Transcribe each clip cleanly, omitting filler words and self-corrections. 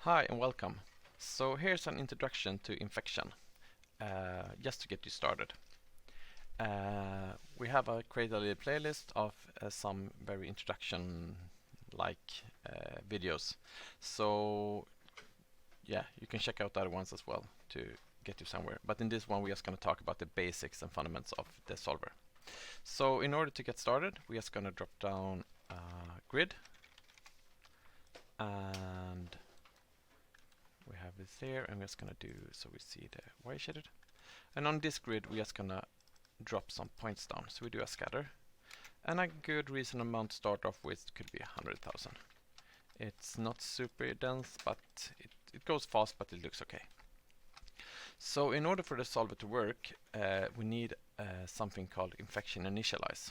Hi and welcome. So here's an introduction to infection, just to get you started. We have created a little playlist of some very introduction-like videos. So yeah, you can check out the other ones as well to get you somewhere. But in this one, we're just going to talk about the basics and fundamentals of the solver. So in order to get started, we're just going to drop down grid, and we have this here, and we're just gonna do so we see the Y shaded. And on this grid, we're just gonna drop some points down. So we do a scatter, and a good reasonable amount to start off with could be 100,000. It's not super dense, but it goes fast, but it looks okay. So in order for the solver to work, we need something called infection initialize,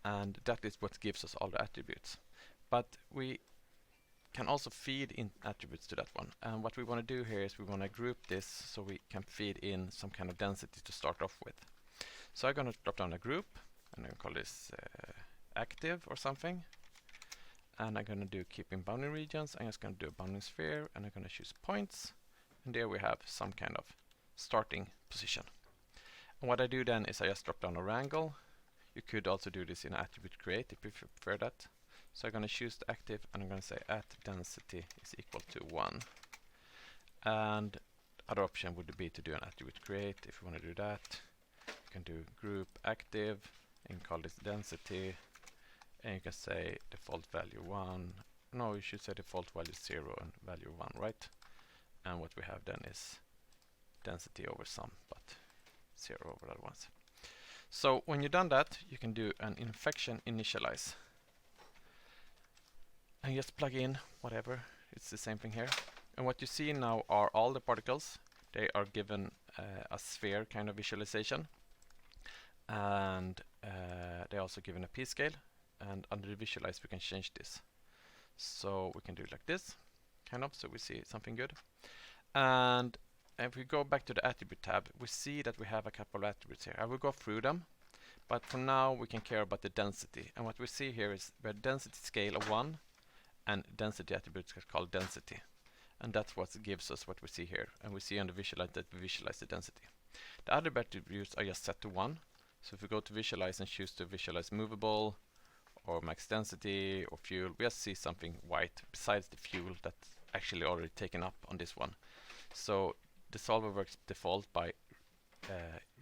and that is what gives us all the attributes. But we can also feed in attributes to that one. And what we want to do here is we want to group this so we can feed in some kind of density to start off with. So I'm going to drop down a group, and I'm going to call this active or something. And I'm going to do keeping bounding regions. I'm just going to do a bounding sphere, and I'm going to choose points. And there we have some kind of starting position. And what I do then is I just drop down a wrangle. You could also do this in attribute create if you prefer that. So I'm going to choose the active, and I'm going to say at density is equal to 1. And other option would be to do an attribute create. If you want to do that, you can do group active and call this density, and you can say default value 1. No, you should say default value 0 and value 1, right? And what we have then is density over sum, but 0 over the other ones. So when you've done that, you can do an infection initialize. And just plug in whatever, it's the same thing here. And what you see now are all the particles. They are given a sphere kind of visualization, and they're also given a p-scale, and under the visualize we can change this. So we can do it like this, kind of, so we see something good. And if we go back to the attribute tab, we see that we have a couple of attributes here. I will go through them, but for now we can care about the density. And what we see here is we have density scale of 1, and density attributes are called density, and that's what gives us what we see here. And we see on the visualize that we visualize the density. The other attributes are just set to 1. So if we go to visualize and choose to visualize movable or max density or fuel, we just see something white besides the fuel that's actually already taken up on this one. So the solver works default by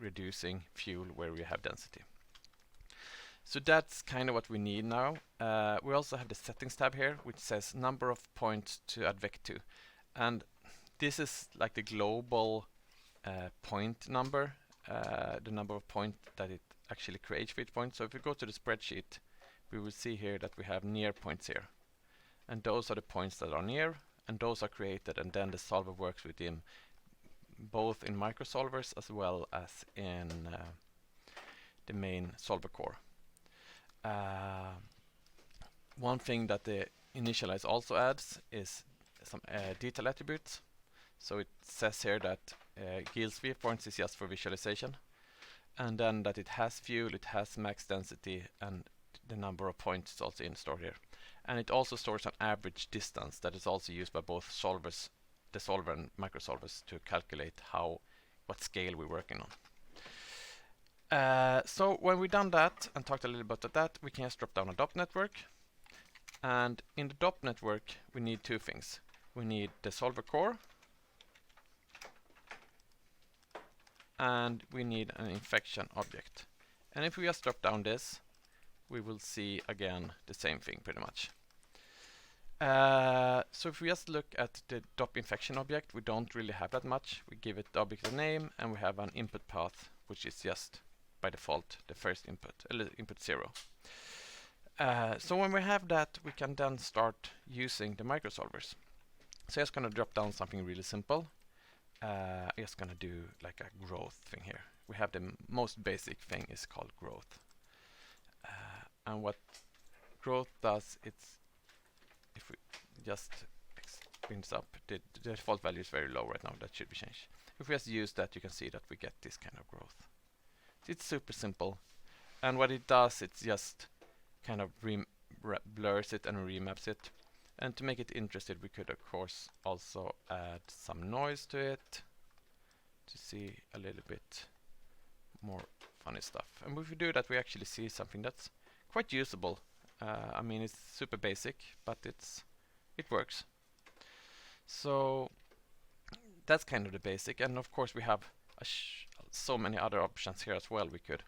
reducing fuel where we have density. So that's kind of what we need now. We also have the settings tab here, which says number of points to add vec to. And this is like the global point number, the number of points that it actually creates for each point. So if we go to the spreadsheet, we will see here that we have near points here. And those are the points that are near, and those are created, and then the solver works with them both in microsolvers as well as in the main solver core. One thing that the initialize also adds is some detail attributes. So it says here that GIL sphere points is just for visualization, and then that it has fuel, it has max density, and the number of points is also stored here. And it also stores an average distance that is also used by both solvers, the solver and microsolvers, to calculate what scale we're working on. So when we've done that and talked a little bit about that, we can just drop down a DOP network. And in the DOP network, we need two things. We need the solver core, and we need an infection object. And if we just drop down this, we will see again the same thing pretty much. So if we just look at the DOP infection object, we don't really have that much. We give it the object a name, and we have an input path, which is just by default the first input, input 0. So when we have that, we can then start using the microsolvers. So I'm just going to drop down something really simple. I'm just going to do like a growth thing here. We have the most basic thing is called growth. And what growth does, it's if we just spin this up, the default value is very low right now. That should be changed. If we just use that, you can see that we get this kind of growth. It's super simple, and what it does, it's just kind of blurs it and remaps it. And to make it interesting, we could of course also add some noise to it to see a little bit more funny stuff. And if we do that, we actually see something that's quite usable. I mean, it's super basic, but it works. So that's kind of the basic, and of course we have so many other options here as well. We could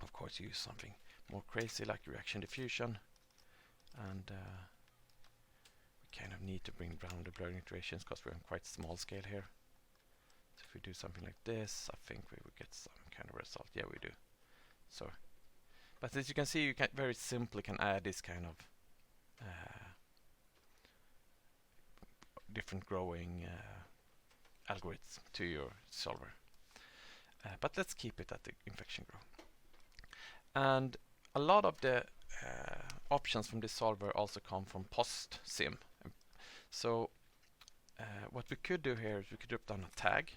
of course use something more crazy like reaction diffusion, and we kind of need to bring down the blurring iterations because we're on quite small scale here. So if we do something like this, I think we will get some kind of result. Yeah, we do. So, but as you can see, you can very simply can add this kind of different growing algorithms to your solver. But let's keep it at the infection grow. And a lot of the options from this solver also come from PostSim. So what we could do here is we could drop down a tag.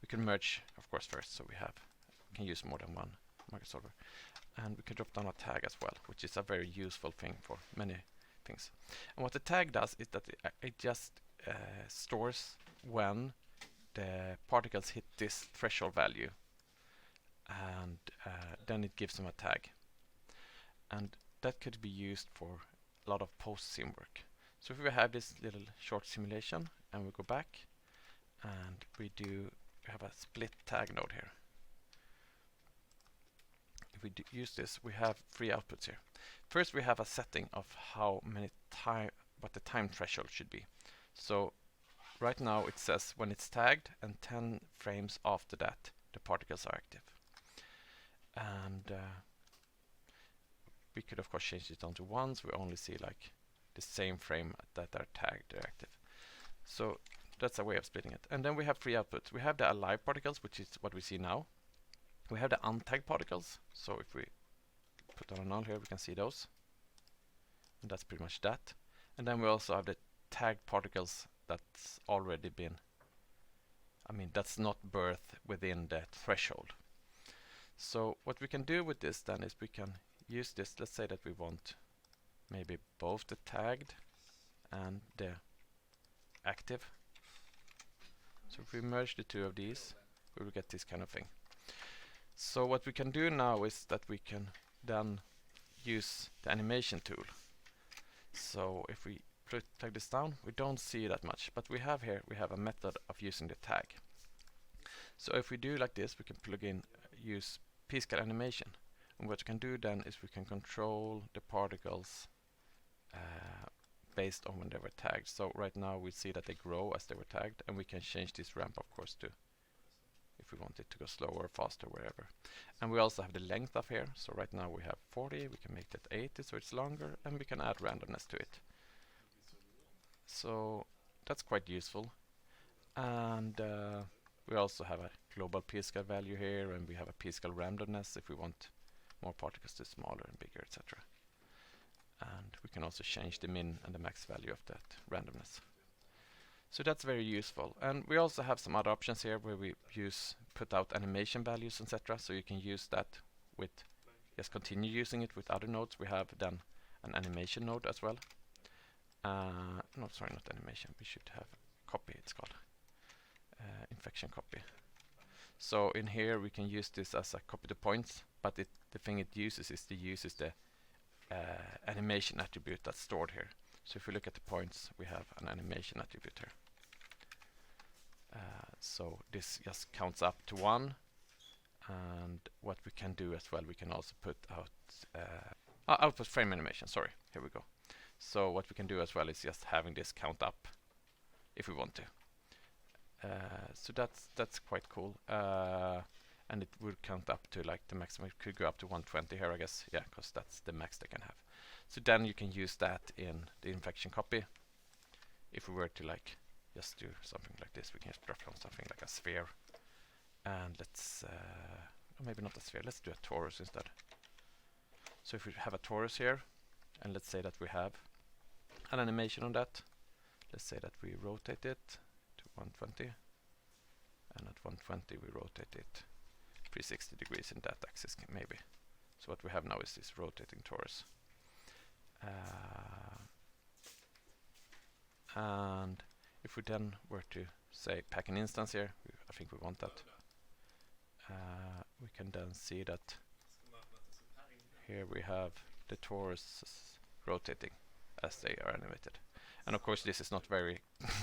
We can merge, of course, first, so we can use more than one microsolver. And we can drop down a tag as well, which is a very useful thing for many things. And what the tag does is that it just stores when the particles hit this threshold value, and then it gives them a tag. And that could be used for a lot of post-sim work. So if we have this little short simulation and we go back and we have a split tag node here. If we use this, we have three outputs here. First, we have a setting of what the time threshold should be. So right now it says when it's tagged, and 10 frames after that the particles are active. And we could of course change it down to 1, so we only see like the same frame that are tagged are active. So that's a way of splitting it. And then we have three outputs. We have the alive particles, which is what we see now. We have the untagged particles. So if we put on a null here, we can see those. And that's pretty much that. And then we also have the tagged particles that's already been, that's not birth within that threshold. So what we can do with this then is we can use this. Let's say that we want maybe both the tagged and the active. So if we merge the two of these, we will get this kind of thing. So what we can do now is that we can then use the animation tool. So if we plug this down, we don't see that much, but we have a method of using the tag. So if we do like this, we can plug in use p-scale animation, and what we can do then is we can control the particles based on when they were tagged. So right now we see that they grow as they were tagged, and we can change this ramp of course to if we want it to go slower, faster, wherever. And we also have the length of here. So right now we have 40, we can make that 80 so it's longer, and we can add randomness to it. So that's quite useful. And we also have a global p-scale value here, and we have a p-scale randomness if we want more particles to smaller and bigger, etc. And we can also change the min and the max value of that randomness. So that's very useful. And we also have some other options here where we put out animation values, etc. So you can use that with, continue using it with other nodes. We have then an animation node as well. No, sorry, not animation. We should have copy, it's called. Infection copy. So in here we can use this as a copy to points, but the thing it uses is the animation attribute that's stored here. So if we look at the points, we have an animation attribute here. So this just counts up to 1, and what we can do as well, we can also put out output frame animation. Sorry, here we go. So what we can do as well is just having this count up if we want to. So that's quite cool, and it will count up to like the maximum. It could go up to 120 here, I guess. Yeah, because that's the max they can have. So then you can use that in the infection copy. If we were to like just do something like this, we can just drop down something like a sphere, and let's maybe not a sphere. Let's do a torus instead. So if we have a torus here, and let's say that we have an animation on that. Let's say that we rotate it to 120, and at 120 we rotate it 360 degrees in that axis maybe. So what we have now is this rotating torus. And if we then were to say pack an instance here, I think we want that. We can then see that here we have the torus rotating as they are animated. And of course this is not very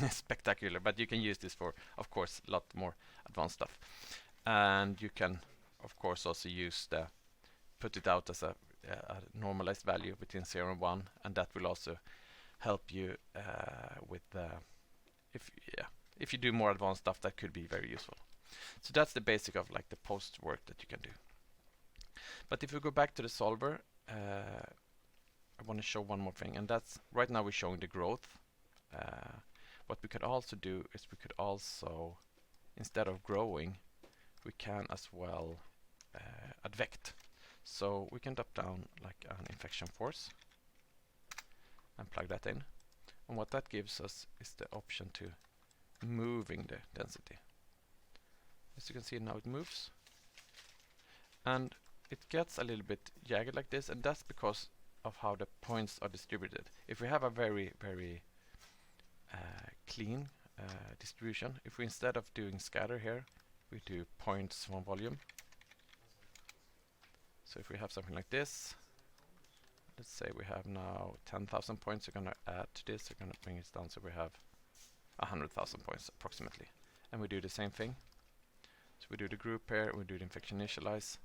spectacular, but you can use this for, of course, a lot more advanced stuff. And you can, of course, also use put it out as a normalized value between 0 and 1, and that will also help you with if you do more advanced stuff, that could be very useful. So that's the basic of like the post work that you can do. But if we go back to the solver, I want to show one more thing, and that's right now we're showing the growth. What we could also do is we could also, instead of growing, we can as well advect. So we can drop down like an infection force and plug that in. And what that gives us is the option to moving the density. As you can see now it moves. And it gets a little bit jagged like this, and that's because of how the points are distributed. If we have a very, very clean distribution, if we instead of doing scatter here, we do points one volume. So if we have something like this, let's say we have now 10,000 points, we're going to add to this, we're going to bring it down so we have 100,000 points approximately. And we do the same thing. So we do the group here, we do the infection initialize,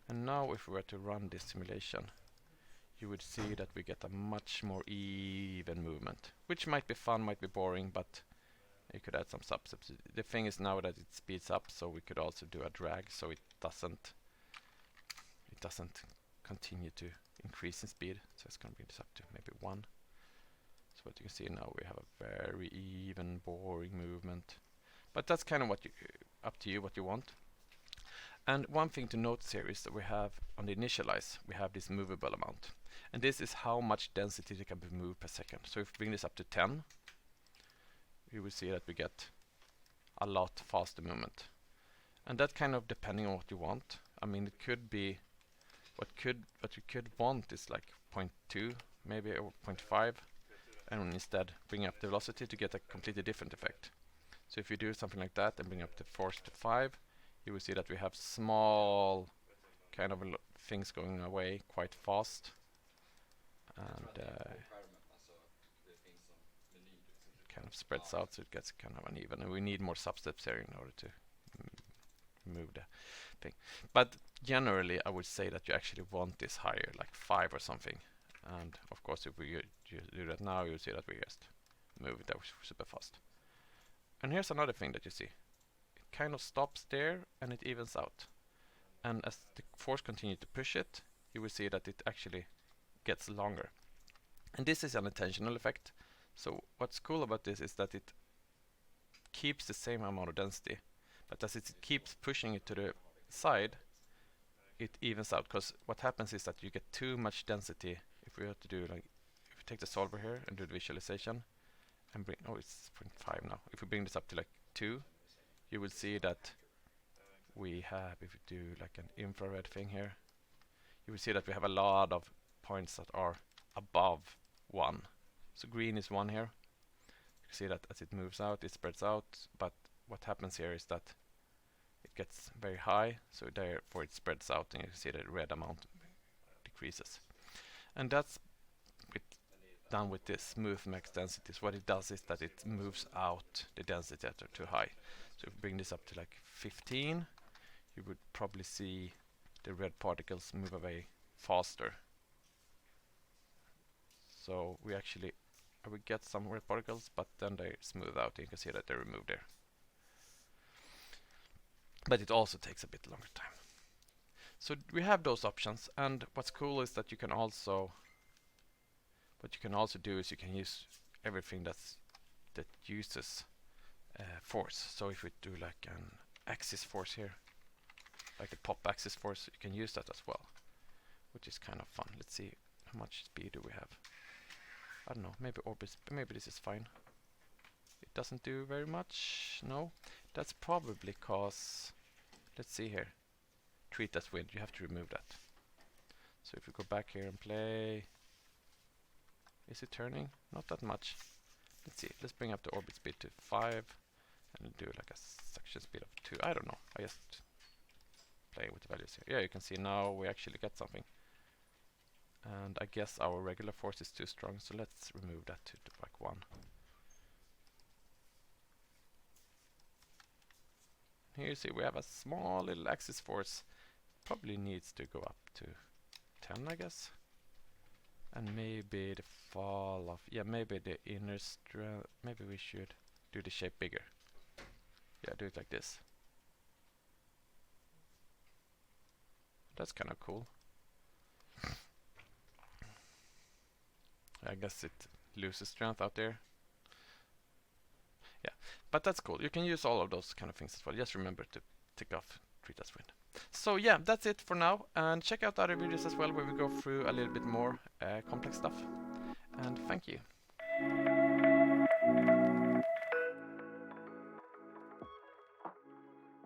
and now if we were to run this simulation, you would see that we get a much more even movement, which might be fun, might be boring, but you could add some substeps. The thing is now that it speeds up, so we could also do a drag, so it doesn't continue to increase in speed. So it's going to bring this up to maybe 1. So what you can see now, we have a very even, boring movement. But that's kind of what up to you what you want. And one thing to notice here is that we have on the initialize, we have this movable amount. And this is how much density that can be moved per second. So if we bring this up to 10, you will see that we get a lot faster movement. And that kind of depending on what you want. I mean, it could be what you could want is like 0.2 maybe, or 0.5, and instead bring up the velocity to get a completely different effect. So if you do something like that and bring up the force to 5, you will see that we have small kind of things going away quite fast, and kind of spreads out, so it gets kind of uneven, and we need more substeps here in order to move the thing. But generally I would say that you actually want this higher, like 5 or something. And of course if we do that now, you'll see that we just move it super fast. And here's another thing that you see. It kind of stops there and it evens out. And as the force continues to push it, you will see that it actually gets longer. And this is an intentional effect. So what's cool about this is that it keeps the same amount of density, but as it keeps pushing it to the side, it evens out, because what happens is that you get too much density. If we have to do like, if we take the solver here and do the visualization and bring, oh, it's 0.5 now. If we bring this up to like 2, you will see that we have, if we do like an infrared thing here, you will see that we have a lot of points that are above 1. So green is 1 here. You can see that as it moves out, it spreads out, but what happens here is that it gets very high, so therefore it spreads out, and you can see the red amount decreases. And that's done with this smooth max densities. What it does is that it moves out the density that are too high. So if we bring this up to like 15, you would probably see the red particles move away faster. So we actually get some red particles, but then they smooth out, and you can see that they're removed there. But it also takes a bit longer time. So we have those options, and what's cool is that you can also, what you can also do is you can use everything that uses force. So if we do like an axis force here, like a pop axis force, you can use that as well, which is kind of fun. Let's see, how much speed do we have? I don't know, maybe orbits, maybe this is fine. It doesn't do very much, no. That's probably because, let's see here, treat as wind, you have to remove that. So if we go back here and play, is it turning? Not that much. let's see, let's bring up the orbit speed to 5 and do like a section speed of 2. I don't know, I just play with the values here. Yeah, you can see now we actually get something. And I guess our regular force is too strong, so let's remove that to like 1. Here you see we have a small little axis force. Probably needs to go up to 10, I guess. And maybe the fall of, yeah, maybe the inner strength, maybe we should do the shape bigger. Yeah, do it like this. That's kind of cool. I guess it loses strength out there. Yeah, but that's cool. You can use all of those kind of things as well. Just remember to tick off Treat as Wind. So yeah, that's it for now. And check out other videos as well where we go through a little bit more complex stuff. And thank you.